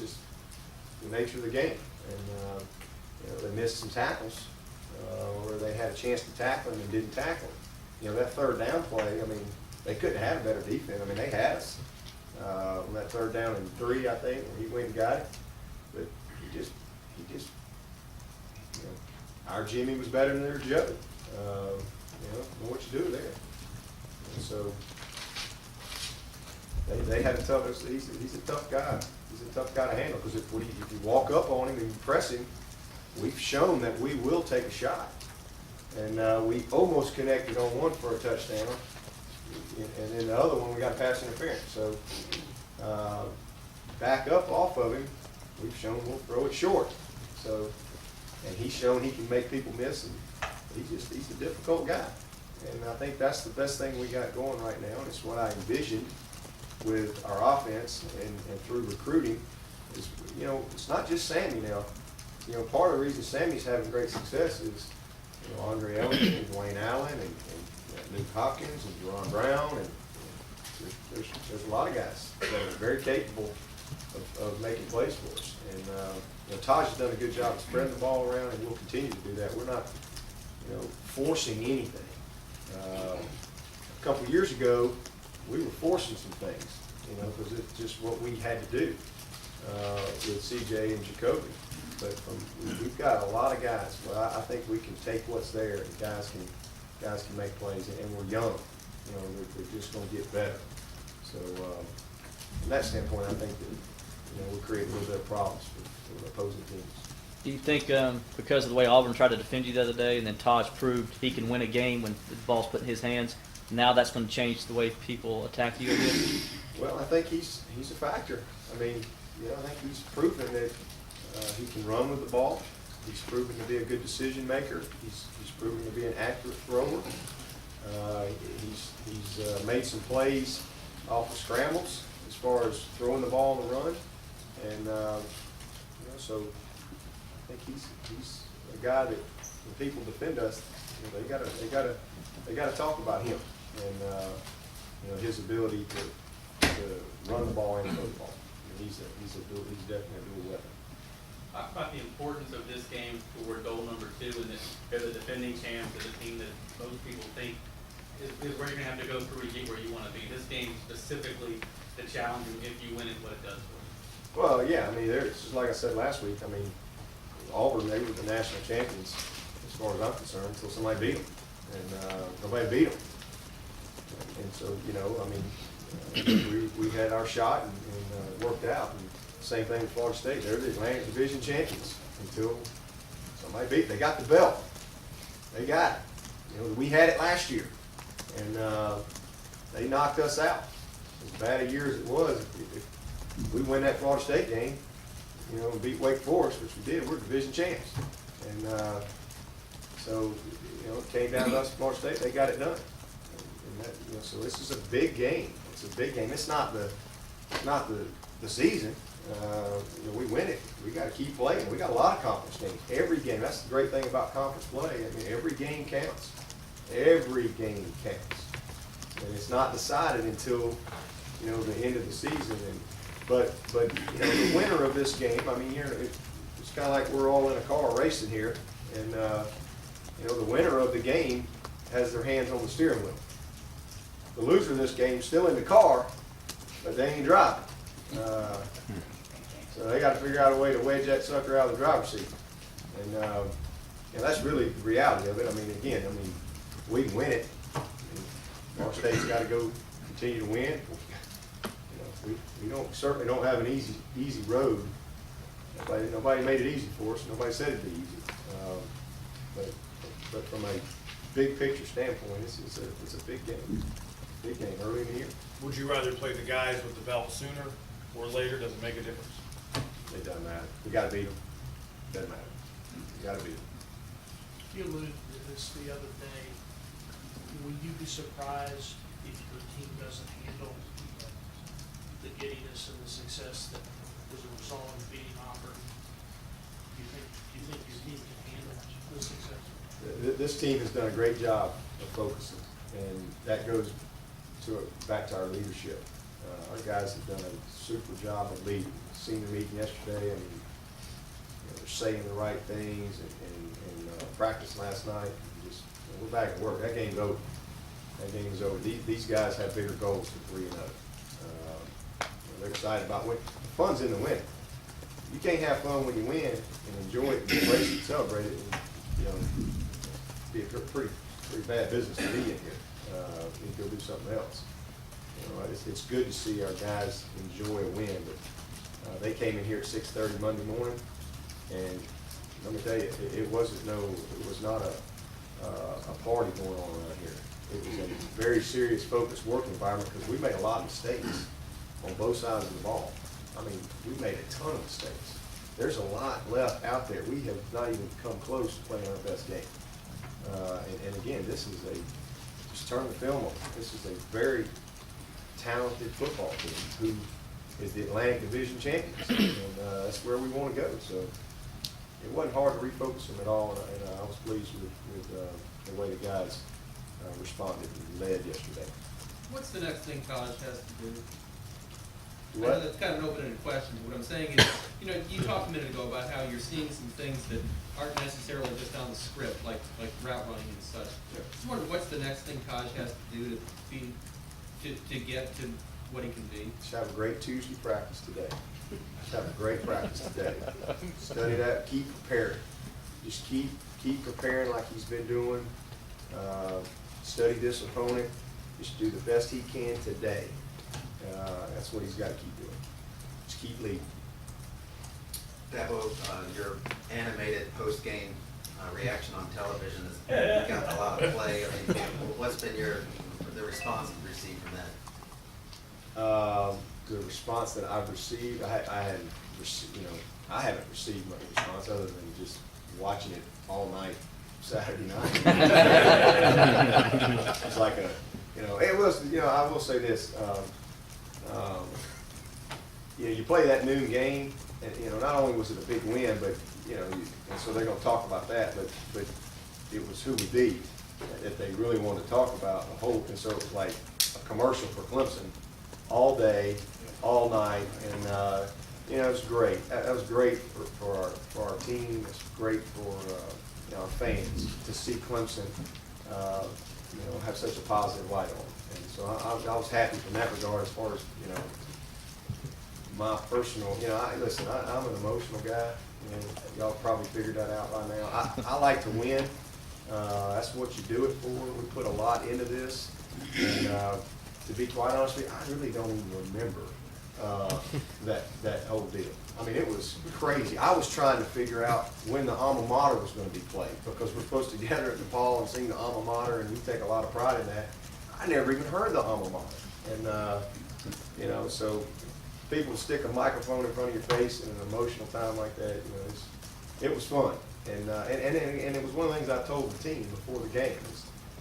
just the nature of the game. And they missed some tackles, or they had a chance to tackle him and didn't tackle him. That third down play, I mean, they couldn't have had a better defense. I mean, they had us on that 3rd down and 3, I think, when he went and got it. But he just, our Jimmy was better than their Joe. Know what you do there. And so they had a tough. He's a tough guy. He's a tough guy to handle because if you walk up on him and you press him, we've shown that we will take a shot. And we almost connected on one for a touchdown, and then the other one we got pass interference. So back up off of him, we've shown we'll throw it short. So, and he's shown he can make people miss, and he's a difficult guy. And I think that's the best thing we got going right now, and it's what I envisioned with our offense and through recruiting. Is it's not just Sammy now. Part of the reason Sammy's having great success is Andre Ellington and Dwayne Allen and Luke Hopkins and Jerron Brown, and there's a lot of guys that are very capable of making plays for us. And Taj has done a good job of spreading the ball around, and we'll continue to do that. We're not forcing anything. A couple of years ago, we were forcing some things, because it's just what we had to do with CJ and Jacoby. But we've got a lot of guys. But I think we can take what's there, and guys can make plays, and we're young. They're just going to get better. So from that standpoint, I think that we're creating a little bit of problems for opposing teams. Do you think because of the way Auburn tried to defend you the other day, and then Taj proved he can win a game when the ball's put in his hands, now that's going to change the way people attack you again? Well, I think he's a factor. I mean, I think he's proven that he can run with the ball. He's proven to be a good decision maker. He's proven to be an accurate thrower. He's made some plays off of scrambles as far as throwing the ball on the run, and so I think he's a guy that when people defend us, they gotta talk about him and his ability to run the ball and throw the ball. He's definitely a dual weapon. Talk about the importance of this game toward goal number 2, and that they're the defending champs, they're the team that most people think is where you're going to have to go through to get where you want to be. This game specifically, the challenge, if you win it, what it does for you. Well, yeah, I mean, it's just like I said last week. I mean, Auburn, they were the national champions as far as I'm concerned until somebody beat them, and nobody beat them. And so, I mean, we had our shot and it worked out. And same thing with Florida State. They're the Atlantic Division champions until somebody beat them. They got the belt. They got it. We had it last year, and they knocked us out. As bad a year as it was, if we win that Florida State game, and beat Wake Forest, which we did, we're division champs. And so, it came down to us, Florida State. They got it done. And that, so this is a big game. It's a big game. It's not the season. We win it. We got to keep playing. We got a lot of conference games. Every game. That's the great thing about conference play. I mean, every game counts. Every game counts. And it's not decided until the end of the season. But the winner of this game. I mean, it's kind of like we're all in a car racing here, and the winner of the game has their hands on the steering wheel. The loser of this game is still in the car, but they ain't driving. So they got to figure out a way to wedge that sucker out of the driver's seat. And that's really the reality of it. I mean, again, we can win it. Florida State's got to go continue to win. We certainly don't have an easy road. Nobody made it easy for us. Nobody said it'd be easy. But from a big picture standpoint, it's a big game. Big game early in the year. Would you rather play the guys with the belt sooner or later? Does it make a difference? It doesn't matter. We got to beat them. Doesn't matter. You got to beat them. You alluded to this the other day. Will you be surprised if your team doesn't handle the giddiness and the success that was a result of beating Auburn? Do you think your team can handle the success? This team has done a great job of focusing, and that goes back to our leadership. Our guys have done a super job of leading. Senior meeting yesterday, I mean, they're saying the right things and practice last night. And just, we're back at work. That game's over. That game is over. These guys have bigger goals for 3-0. They're excited about winning. The fun's in the win. You can't have fun when you win and enjoy it, and embrace it, celebrate it, and, be a pretty bad business to be in here. You can go do something else. It's good to see our guys enjoy a win, but they came in here at 6:30 Monday morning, and let me tell you, it was not a party going on around here. It was a very serious, focused work environment because we made a lot of mistakes on both sides of the ball. I mean, we made a ton of mistakes. There's a lot left out there. We have not even come close to playing our best game. And again, just turn the film on. This is a very talented football team who is the Atlantic Division champions, and that's where we want to go. So it wasn't hard to refocus them at all, and I was pleased with the way the guys responded and led yesterday. What's the next thing college has to do? I What? know that's kind of an open-ended question. What I'm saying is, you talked a minute ago about how you're seeing some things that aren't necessarily just on the script, like route running and such. Yeah. Just wondering, what's the next thing college has to do to get to what he can be? Just have a great Tuesday practice today. Just have a great practice today. Study that, keep preparing. Just keep preparing like he's been doing. Study this opponent. Just do the best he can today. That's what he's got to keep doing. Just keep leading. Dabo, your animated post-game reaction on television has gotten a lot of play. I mean, what's been the response you've received from that? The response that I've received, I haven't received much response other than just watching it all night Saturday night. It's like it was, I will say this, you play that noon game, and not only was it a big win, but and so they're going to talk about that, but it was who we beat that they really wanted to talk about. The whole, and so it was like a commercial for Clemson all day, all night, and it was great. That was great for our team. It's great for our fans to see Clemson have such a positive light on. And so I was happy from that regard as far as my personal. Listen, I'm an emotional guy, and y'all probably figured that out by now. I like to win. That's what you do it for. We put a lot into this, and to be quite honest with you, I really don't even remember that whole deal. I mean, it was crazy. I was trying to figure out when the alma mater was going to be played because we're supposed to gather at DePaul and sing the alma mater, and we take a lot of pride in that. I never even heard the alma mater, and so people stick a microphone in front of your face in an emotional time like that. It was fun, and it was one of the things I told the team before the game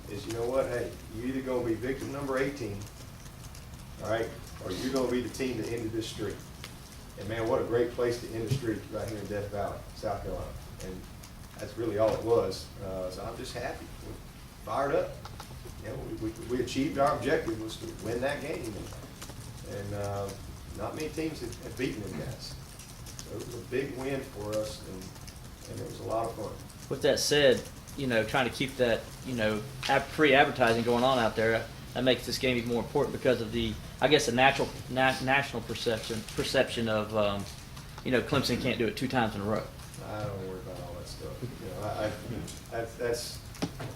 is you know what? Hey, you're either going to be victim number 18, all right, or you're going to be the team that ended this streak. And man, what a great place to end the streak right here in Death Valley, South Carolina. And that's really all it was. So I'm just happy. We're fired up. We achieved our objective was to win that game. And not many teams have beaten them guys. So it was a big win for us, and it was a lot of fun. With that said, trying to keep that, pre-advertising going on out there, that makes this game even more important because of the national perception of, Clemson can't do it 2 times in a row. I don't worry about all that stuff.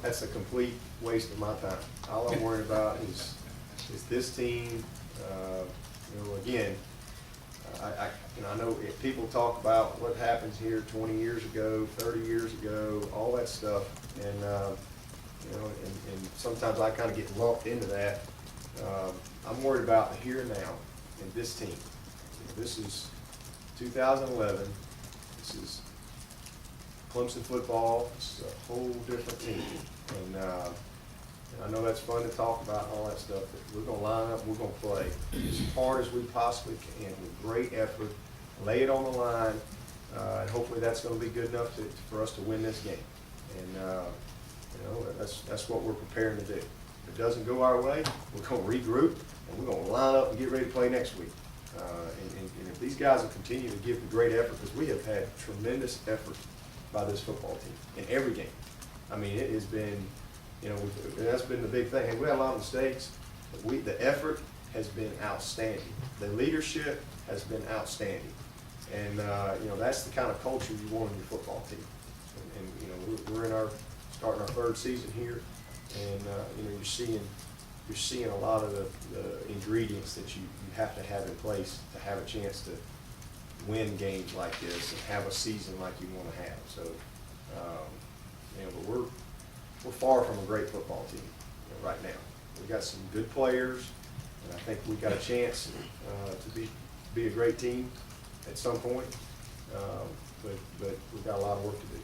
That's a complete waste of my time. All I'm worried about is this team. Again, I know if people talk about what happens here 20 years ago, 30 years ago, all that stuff, and and sometimes I kind of get lumped into that. I'm worried about the here and now and this team. This is 2011. This is Clemson football. This is a whole different team. And I know that's fun to talk about and all that stuff, but we're going to line up, we're going to play as hard as we possibly can with great effort, lay it on the line, and hopefully that's going to be good enough for us to win this game. And that's what we're preparing to do. If it doesn't go our way, we're going to regroup, and we're gonna line up and get ready to play next week. And if these guys will continue to give the great effort, because we have had tremendous effort by this football team in every game. I mean, it has been, you know, that's been the big thing. And we had a lot of mistakes, but the effort has been outstanding. The leadership has been outstanding. And, you know, that's the kind of culture you want in your football team. And you know, we're starting our third season here, and, you know, you're seeing a lot of the ingredients that you have to have in place to have a chance to win games like this and have a season like you want to have. So, you know, but we're far from a great football team, you know, right now. We've got some good players, and I think we've got a chance to be a great team at some point. But we've got a lot of work to do.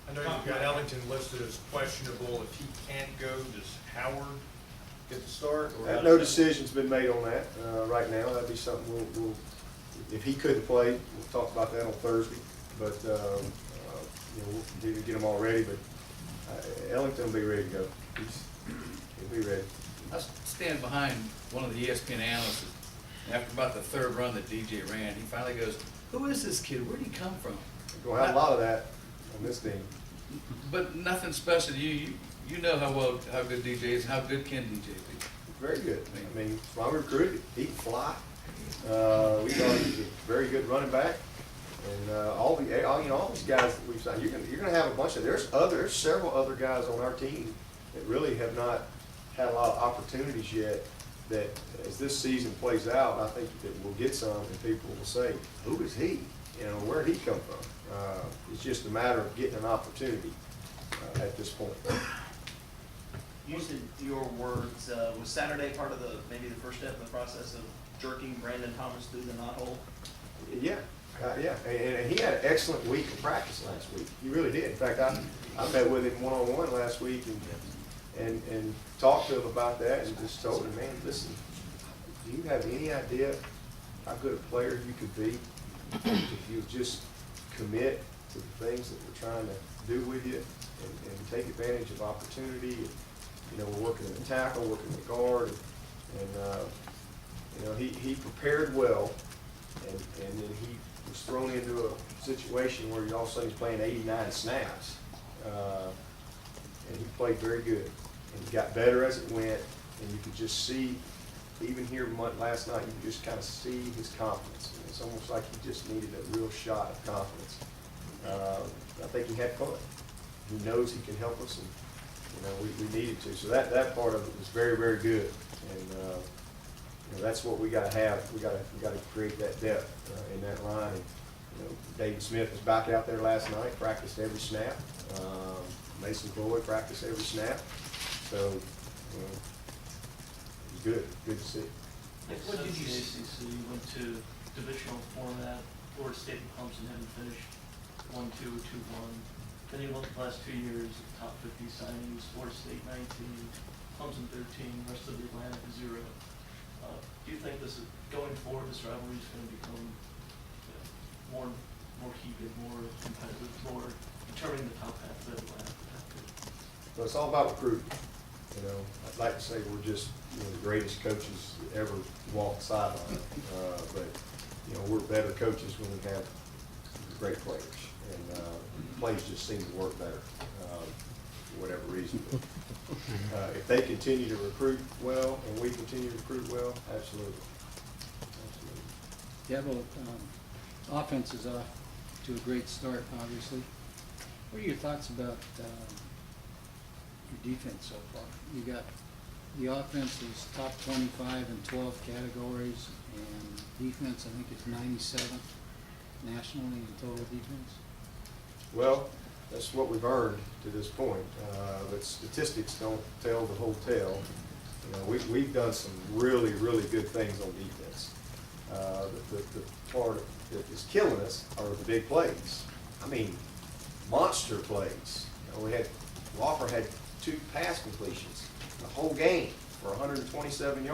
I know you've got Ellington listed as questionable. If he can't go, does Howard get the start? Or No decision's been made on that right now. That'd be something we'll if he couldn't play, we'll talk about that on Thursday. But you know, we'll continue to get them all ready. But Ellington will be ready to go. He'll be ready. I stand behind one of the ESPN analysts. After about the third run that DJ ran, he finally goes, "Who is this kid? Where did he come from?" We're gonna have a lot of that on this team. But nothing special. You know how good DJ is. How good can DJ be? Very good. I mean, that's why we recruited. He can fly. We thought he was a very good running back, and all these guys that we've signed. You're gonna have a bunch of. There's several other guys on our team that really have not had a lot of opportunities yet. That as this season plays out, I think that we'll get some, and people will say, "Who is he? You know, where did he come from?" It's just a matter of getting an opportunity at this point. Using your words, was Saturday part of maybe the first step in the process of jerking Brandon Thomas through the knothole? Yeah, yeah, and he had an excellent week of practice last week. He really did. In fact, I met with him one-on-one last week and talked to him about that and just told him, man, listen, do you have any idea how good a player you could be if you just commit to the things that we're trying to do with you and take advantage of opportunity? And, you know, we're working in the tackle, working in the guard, and you know, he prepared well, and then he was thrown into a situation where all of a sudden he's playing 89 snaps, and he played very good, and he got better as it went, and you could just see, even here last night, you could just kind of see his confidence. And it's almost like he just needed a real shot of confidence. I think he had fun. He knows he can help us, and you know, we needed to. So that part of it was very, very good, and you know, that's what we got to have. We got to create that depth in that line. And, you know, David Smith was back out there last night, practiced every snap. Mason Floyd practiced every snap. So you know, it was good to see. What did you see? So you went to divisional format, Florida State and Clemson having finished 1-2 or 2-1. Then you look at the last 2 years, top 50 signings, Florida State 19, Clemson 13, rest of the Atlantic 0. Do you think this is going forward? This rivalry is going to become more heated, more competitive, more determining the top half of the Atlantic? So it's all about recruiting. You know, I'd like to say we're just the greatest coaches that ever walked the sideline, but you know, we're better coaches when we have great players, and plays just seem to work better for whatever reason. But, if they continue to recruit well and we continue to recruit well, absolutely. Yeah, well, offense is off to a great start, obviously. What are your thoughts about your defense so far? You got the offense is top 25 in 12 categories, and defense I think is 97th nationally in total defense. Well, that's what we've earned to this point, but statistics don't tell the whole tale. You know, we've done some really, really good things on defense. The part that is killing us are the big plays. I mean, monster plays. You know, Walker had 2 pass completions the whole game for 127 yards.